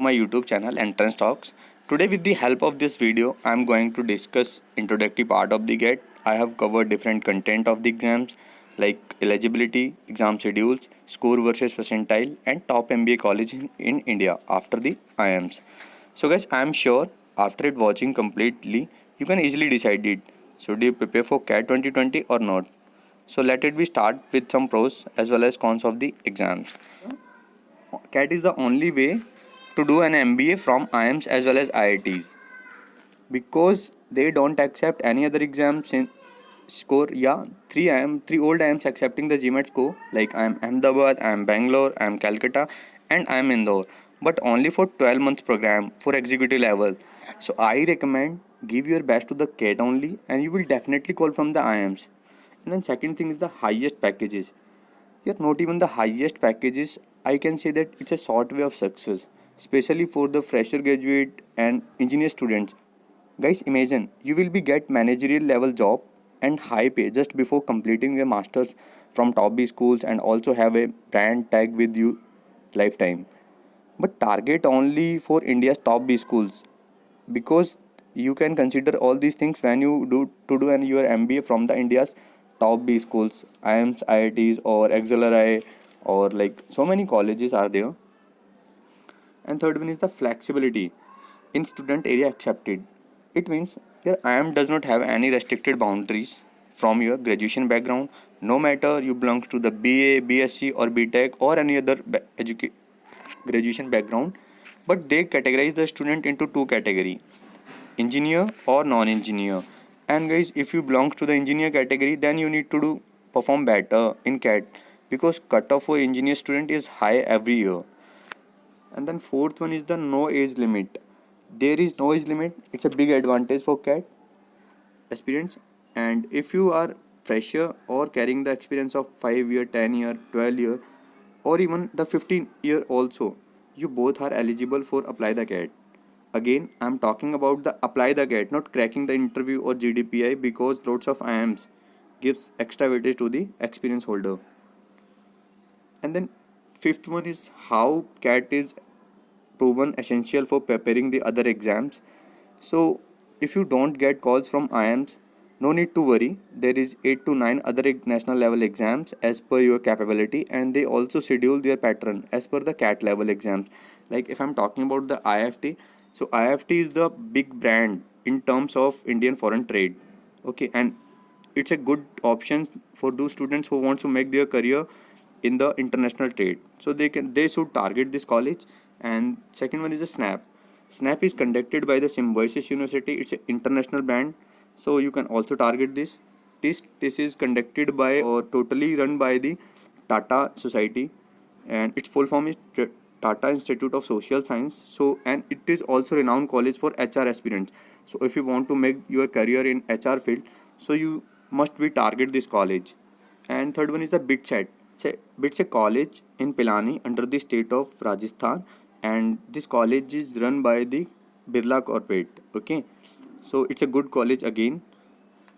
my YouTube channel Entrance Talks. Today with the help of this video I am going to discuss introductory part of the GATE. I have covered different content of the exams like eligibility, exam schedules, score versus percentile and top MBA college in India after the IIMs. So guys, I am sure after it watching completely you can easily decide it. Should you prepare for CAT 2020 or not? So let it be start with some pros as well as cons of the exams. CAT is the only way to do an MBA from IIMs as well as IITs because they don't accept any other exams in score. Yeah, three old IIMs accepting the GMAT score like I am Ahmedabad, I am Bangalore, I am Calcutta, and I am Indore, but only for 12 months program for executive level. So I recommend give your best to the CAT only, and you will definitely call from the IIMs. And then second thing is the highest packages. Yet not even the highest packages, I can say that it's a short way of success, especially for the fresher graduate and engineer students. Guys, imagine you will be get managerial level job and high pay just before completing your masters from top B schools and also have a brand tag with you lifetime. But target only for India's top B schools because you can consider all these things when you do an your MBA from the India's top B schools, IIMs, IITs or XLRI or like so many colleges are there. And third one is the flexibility in student area accepted. It means your IIM does not have any restricted boundaries from your graduation background, no matter you belong to the BA, BSc or BTech or any other graduation background, but they categorize the student into two category, engineer or non-engineer. And guys, if you belongs to the engineer category, then you need to do perform better in CAT because cutoff for engineer student is high every year. And then fourth one is the no age limit. There is no age limit. It's a big advantage for CAT aspirants. And if you are fresher or carrying the experience of 5 year, 10 year, 12 year, or even the 15 year also, you both are eligible for apply the CAT. Again, I'm talking about the apply the GATE, not cracking the interview or GDPI because lots of IIMs gives extra weightage to the experience holder. And then fifth one is how CAT is proven essential for preparing the other exams. So if you don't get calls from IIMs, no need to worry. There is 8 to 9 other national level exams as per your capability, and they also schedule their pattern as per the CAT level exams. Like if I'm talking about the IFT, so IFT is the big brand in terms of Indian foreign trade. Okay, and it's a good option for those students who want to make their career in the international trade. So they should target this college. And second one is the Snap is conducted by the Symbiosis University. It's an international band, so you can also target this. This is conducted by or totally run by the Tata Society, and its full form is Tata Institute of Social Science. So and it is also renowned college for HR aspirants. So if you want to make your career in HR field, so you must be target this college. And third one is the BITSET. It's a college in Pilani under the state of Rajasthan, and this college is run by the Birla Corporate. Okay, so it's a good college again,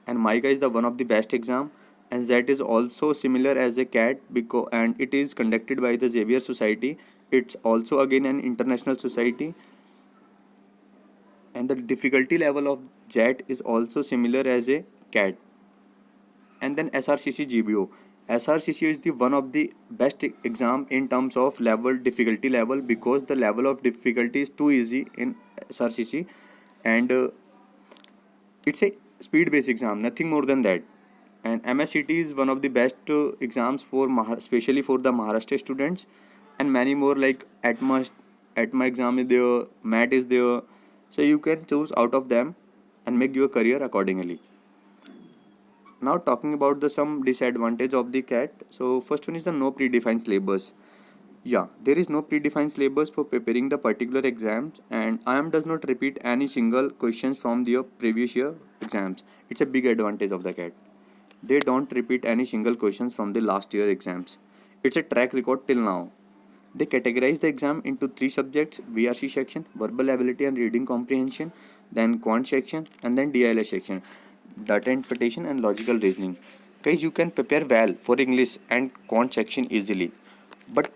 and MICA is the one of the best exam, and that is also similar as a CAT because and it is conducted by the Xavier Society. It's also again an international society, and the difficulty level of JET is also similar as a CAT. And then SRCC GBO. SRCC is the one of the best exam in terms of level difficulty level because the level of difficulty is too easy in SRCC, and it's a speed based exam, nothing more than that. And MSCT is one of the best exams for especially for the Maharashtra students, and many more like ATMA exam is there, MAT is there, so you can choose out of them and make your career accordingly. Now talking about the some disadvantage of the CAT. So first one is the no predefined syllabus. Yeah, there is no predefined syllabus for preparing the particular exams, and IIM does not repeat any single questions from the previous year exams. It's a big advantage of the CAT. They don't repeat any single questions from the last year exams. It's a track record till now. They categorize the exam into 3 subjects: VRC section, verbal ability and reading comprehension, then quant section, and then DILS section, data interpretation and logical reasoning. Guys, you can prepare well for English and quant section easily, but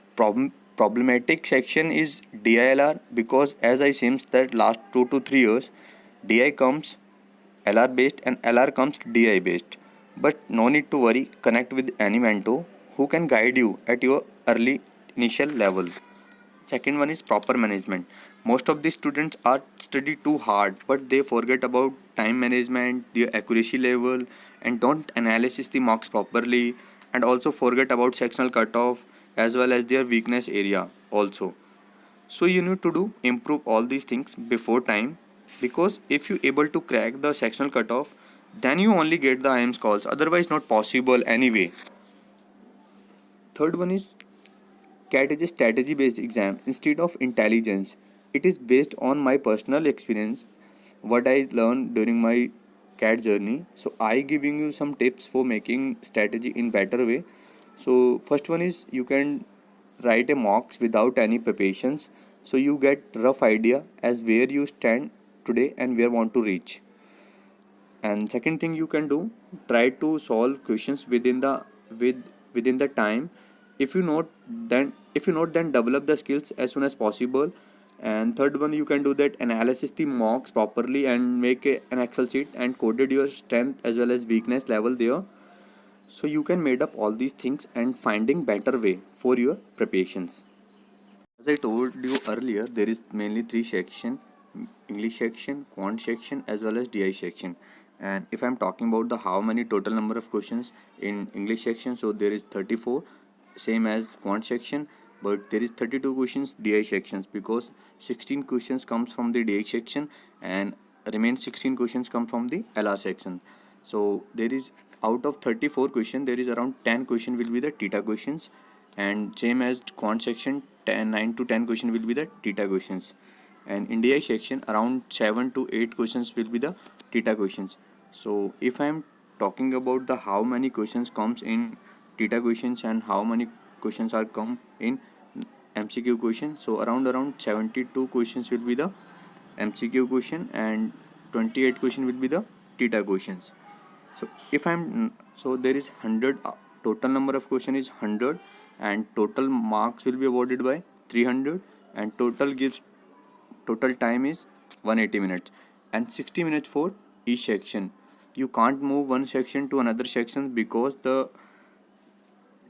problematic section is DILR because as I seems that last 2 to 3 years DI comes LR based and LR comes DI based. But no need to worry, connect with any mentor who can guide you at your early initial level. Second one is proper management. Most of the students are study too hard, but they forget about time management, their accuracy level, and don't analysis the marks properly, and also forget about sectional cutoff as well as their weakness area also. So you need to do improve all these things before time, because if you able to crack the sectional cutoff, then you only get the IIMS calls. Otherwise, not possible anyway. Third one is CAT is a strategy based exam instead of intelligence. It is based on my personal experience, what I learned during my CAT journey. So I giving you some tips for making strategy in better way. So first one is you can write a mocks without any preparations. So you get rough idea as where you stand today and where want to reach. And second thing you can do, try to solve questions within the time. If you not then develop the skills as soon as possible. And third one, you can do that analysis the mocks properly and make an Excel sheet and coded your strength as well as weakness level there. So you can made up all these things and finding better way for your preparations. As I told you earlier, there is mainly three section: English section, quant section, as well as DI section. And if I'm talking about the how many total number of questions in English section, so there is 34, same as quant section, but there is 32 questions DI sections because 16 questions comes from the DI section and remain 16 questions come from the LR section. So there is out of 34 questions, there is around 10 question will be the theta questions, and same as quant section 9 to 10 question will be the theta questions, and in DI section around 7 to 8 questions will be the theta questions. So if I am talking about the how many questions comes in theta questions and how many questions are come in MCQ question, so around 72 questions will be the MCQ question and 28 question will be the theta questions. So if I'm so there is 100, total number of question is 100, and total marks will be awarded by 300, and total time is 180 minutes and 60 minutes for each section. You can't move one section to another section because the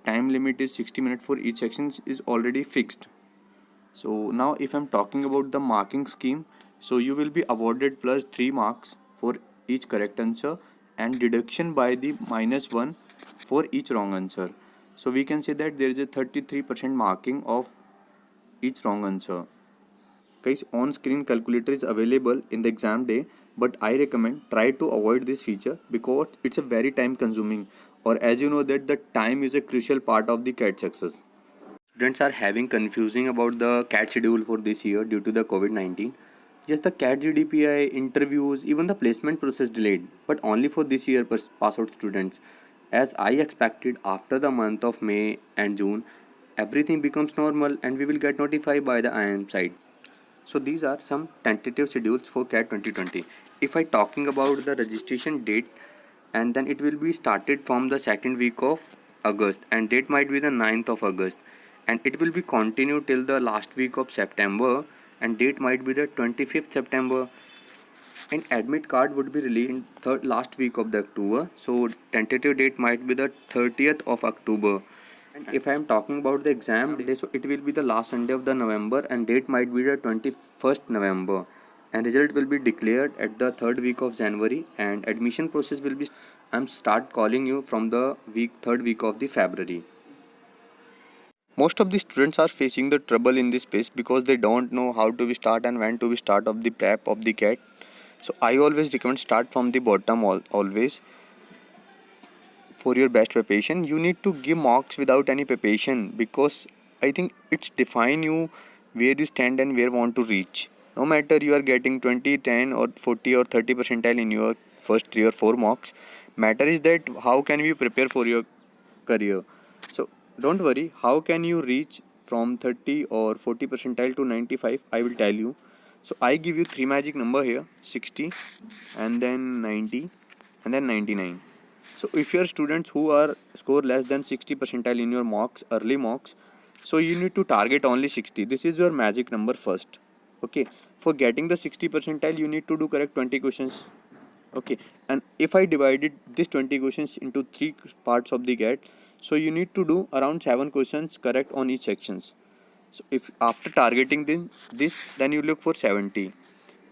time limit is 60 minutes for each section is already fixed. So now if I'm talking about the marking scheme, so you will be awarded plus 3 marks for each correct answer and deduction by the -1 for each wrong answer. So we can say that there is a 33% marking of each wrong answer. Guys, on-screen calculator is available in the exam day, but I recommend try to avoid this feature because it's a very time consuming, or as you know that the time is a crucial part of the CAT success. Students are having confusing about the CAT schedule for this year due to the COVID-19. Just the CAT GDPI interviews, even the placement process delayed, but only for this year pass out students. As I expected, after the month of May and June, everything becomes normal and we will get notified by the IIM side. So these are some tentative schedules for CAT 2020. If I talking about the registration date, and then it will be started from the second week of August, and date might be the 9th of August, and it will be continued till the last week of September, and date might be the 25th September, and admit card would be released in last week of the October, so tentative date might be the 30th of October. And if I am talking about the exam day, so it will be the last Sunday of the November and date might be the 21st November, and result will be declared at the third week of January, and admission process will be I'm start calling you from the third week of the February. Most of the students are facing the trouble in this space because they don't know how to be start and when to be start of the prep of the CAT. So I always recommend start from the bottom always. For your best preparation, you need to give marks without any preparation because I think it's define you where you stand and where want to reach. No matter you are getting 20, 10 or 40 or 30 percentile in your first 3 or 4 marks, matter is that how can you prepare for your career. So don't worry, how can you reach from 30 or 40 percentile to 95, I will tell you. So I give you 3 magic number here: 60 and then 90 and then 99. So if you are students who are score less than 60 percentile in your mocks, early mocks, So you need to target only 60. This is your magic number first. Okay, for getting the 60 percentile, you need to do correct 20 questions. Okay, and if I divided this 20 questions into three parts of the GAT, so you need to do around 7 questions correct on each sections. So if after targeting this, then you look for 70,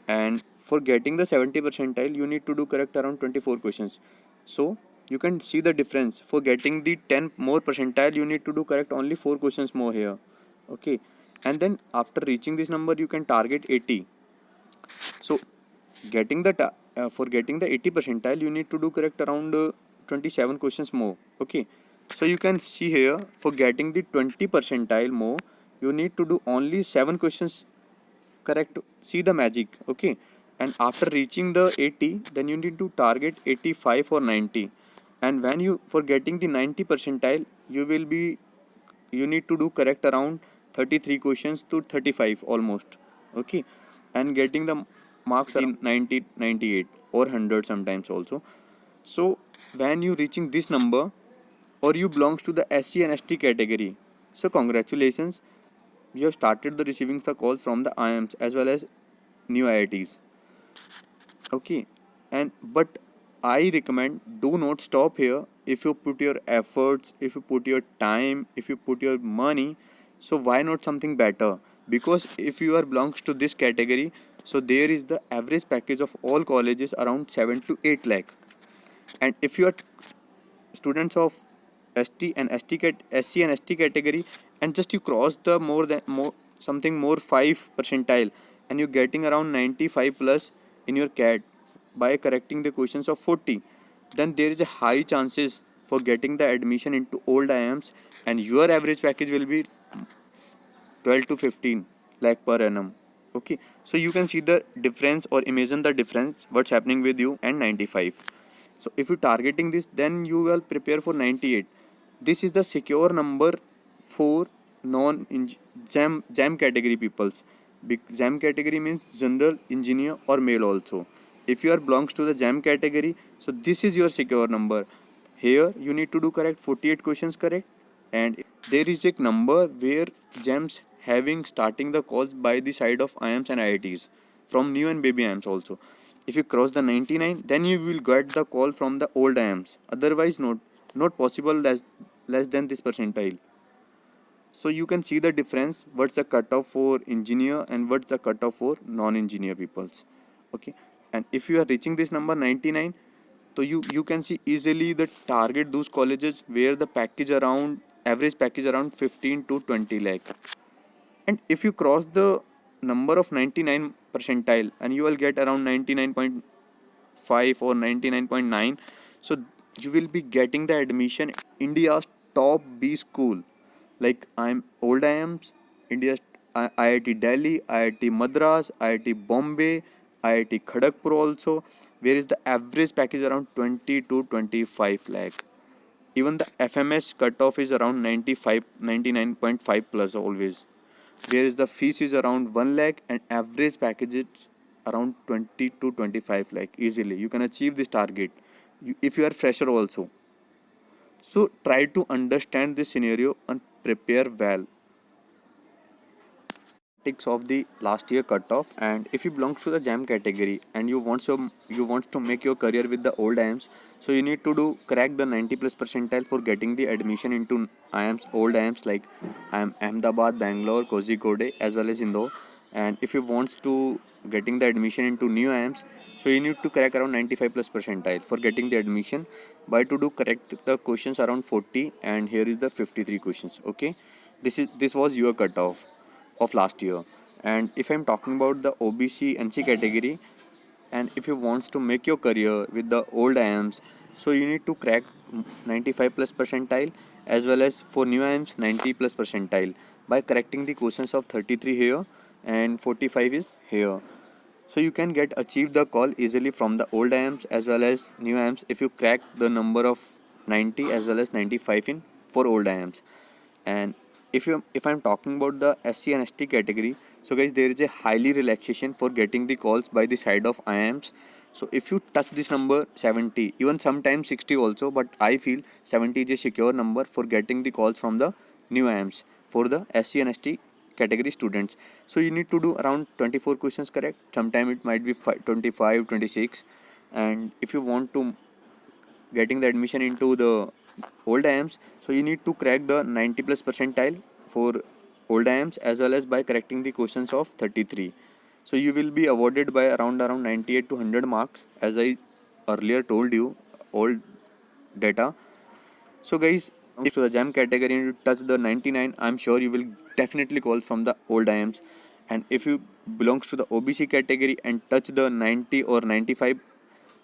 and for getting the 70 percentile, you need to do correct around 24 questions. So you can see the difference. For getting the 10 more percentile, you need to do correct only 4 questions more here. Okay, and then after reaching this number, you can target 80. So getting the for getting the 80 percentile, you need to do correct around 27 questions more. Okay, so you can see here, for getting the 20 percentile more, you need to do only 7 questions correct. See the magic. Okay, and after reaching the 80, then you need to target 85 or 90. And when you, for getting the 90 percentile, you need to do correct around 33 questions to 35 almost. Okay, and getting the marks are 90, 98 or 100 sometimes also. So when you reaching this number, or you belongs to the SC and ST category, so congratulations, you have started the receiving the calls from the IIMs as well as new IITs. Okay, and but I recommend, do not stop here. If you put your efforts, if you put your time, if you put your money, so why not something better? Because if you are belongs to this category, so there is the average package of all colleges around 7 to 8 lakh. And if you are students of SC and ST category, and just you cross the more something more 5 percentile, and you're getting around 95 plus in your CAT by correcting the questions of 40, then there is a high chances for getting the admission into old IIMs, and your average package will be 12 to 15 lakh per annum. Okay, so you can see the difference, or imagine the difference what's happening with you and 95. So if you're targeting this, then you will prepare for 98. This is the secure number for non jam category peoples. Jam category means general, engineer or male also. If you are belongs to the jam category, so this is your secure number. Here you need to do correct 48 questions correct, and there is a number where gems having starting the calls by the side of IIMs and IITs from new and baby IIMs also. If you cross the 99, then you will get the call from the old IIMs. Otherwise, not possible less than this percentile. So you can see the difference. What's the cutoff for engineer and what's the cutoff for non-engineer peoples. Okay, and if you are reaching this number 99, so you can see easily the target those colleges where the package around average package around 15 to 20 lakh. And if you cross the number of 99 percentile, and you will get around 99.5 or 99.9, so you will be getting the admission India's top B school, like I'm old IIMs, India's IIT Delhi, IIT Madras, IIT Bombay, IIT Kharagpur also, where is the average package around 20 to 25 lakh. Even the FMS cutoff is around 95, 99.5 plus always, whereas the fees is around 1 lakh and average package is around 20 to 25 lakh. Easily you can achieve this target if you are fresher also. So try to understand this scenario and prepare well. Of the last year cutoff, and if you belongs to the jam category and you want to make your career with the old IIMs, so you need to do crack the 90 plus percentile for getting the admission into IIMs, old IIMs like Ahmedabad, Bangalore, Kozhikode as well as Indore. And if you wants to getting the admission into new IIMs, so you need to crack around 95 plus percentile for getting the admission by to do correct the questions around 40, and here is the 53 questions. Okay, this was your cutoff of last year. And if I'm talking about the OBC NC category, and if you wants to make your career with the old IIMs, so you need to crack 95 plus percentile, as well as for new IIMs 90 plus percentile by correcting the questions of 33 here and 45 is here. So you can get achieve the call easily from the old IIMs as well as new IIMs if you crack the number of 90 as well as 95 in for old IIMs. And if I'm talking about the SC and ST category, so guys, there is a highly relaxation for getting the calls by the side of IIMs. So if you touch this number 70, even sometimes 60 also, but I feel 70 is a secure number for getting the calls from the new IIMs. for the SC and ST category students. So you need to do around 24 questions correct. Sometime it might be 25, 26. And if you want to getting the admission into the old IIMs, so you need to crack the 90 plus percentile for old IIMs as well as by correcting the questions of 33. So you will be awarded by around 98 to 100 marks, as I earlier told you, old data. So guys, to the GEM category and you touch the 99, I'm sure you will definitely call from the old IIMs. And if you belongs to the OBC category and touch the 90 or 95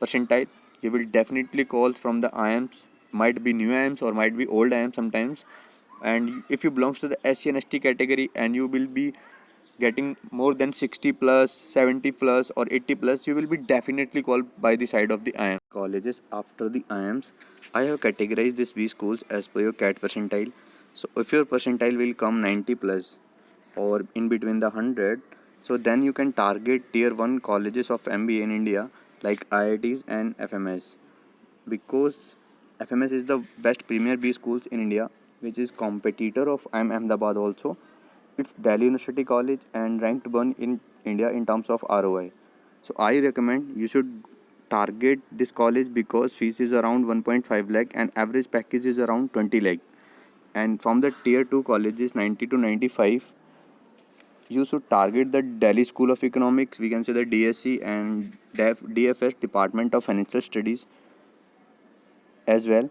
percentile, you will definitely call from the IIMs, might be new IIMs or might be old IIMs sometimes. And if you belongs to the SC and ST category and you will be getting more than 60 plus, 70 plus or 80 plus, you will be definitely called by the side of the IIM colleges. After the IIMs, I have categorized these B schools as per your CAT percentile. So if your percentile will come 90 plus or in between the 100, so then you can target tier 1 colleges of MBA in India like IITs and FMS, because FMS is the best premier B schools in India, which is competitor of IIM Ahmedabad also. It's Delhi University College and ranked 1 in India in terms of ROI. So I recommend you should target this college because fees is around 1.5 lakh and average package is around 20 lakh. And from the tier 2 colleges 90 to 95, you should target the Delhi School of Economics, we can say the DSC, and DFS, Department of Financial Studies as well,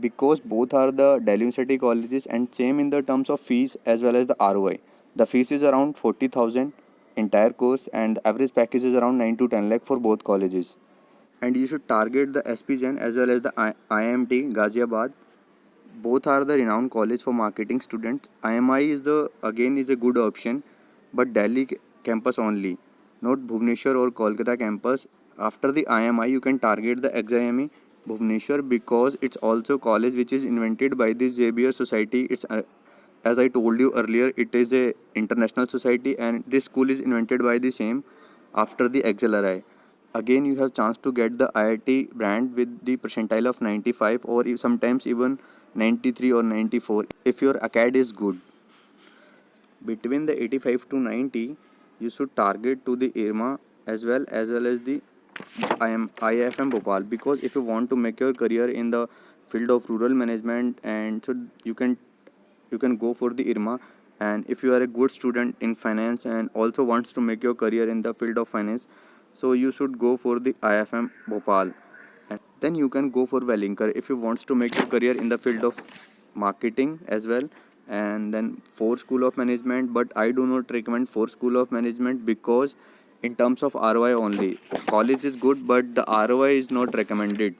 because both are the Delhi University colleges and same in the terms of fees as well as the ROI. The fees is around 40,000 entire course and the average package is around 9 to 10 lakh for both colleges. And you should target the SPGen as well as the IMT Ghaziabad. Both are the renowned college for marketing students. IMI is a good option, but Delhi campus only, not Bhubaneswar or Kolkata campus. After the IMI, you can target the XIME Bhubaneswar because it's also college which is invented by the Xavier Society. It's as I told you earlier, it is a international society and this school is invented by the same after the XLRI. Again, you have chance to get the IIT brand with the percentile of 95 or sometimes even 93 or 94 if your ACAD is good. Between the 85 to 90, you should target to the IRMA as well as the IIFM Bhopal, because if you want to make your career in the field of rural management, and so you can go for the IRMA. And if you are a good student in finance and also wants to make your career in the field of finance, so you should go for the IFM Bhopal. And then you can go for Wellinger if you wants to make your career in the field of marketing as well. And then for School of Management, but I do not recommend for School of Management because in terms of ROI only, college is good but the ROI is not recommended.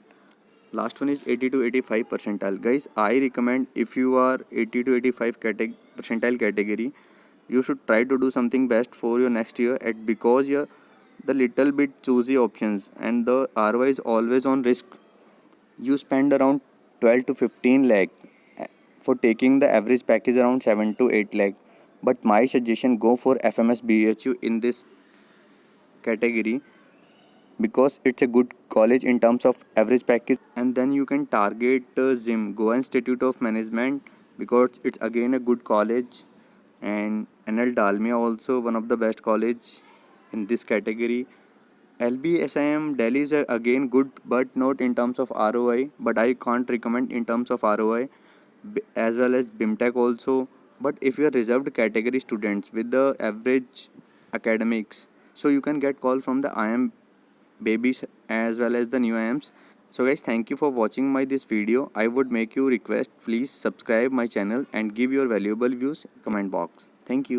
Last one is 80 to 85 percentile. Guys, I recommend if you are 80 to 85 percentile category, you should try to do something best for your next year at, because the little bit choosy options and the ROI is always on risk. You spend around 12 to 15 lakh for taking the average package around 7 to 8 lakh. But my suggestion, go for FMS BHU in this category because it's a good college in terms of average package. And then you can target ZIM, Goa Institute of Management, because it's again a good college. And NL Dalmia also one of the best college in this category. LBSIM Delhi is again good but not in terms of ROI, but I can't recommend in terms of ROI, as well as BIMTech also. But if you are reserved category students with the average academics, so you can get call from the IIM babies as well as the new IIMs. So guys, thank you for watching my this video. I would make you request, please subscribe my channel and give your valuable views comment box. Thank you.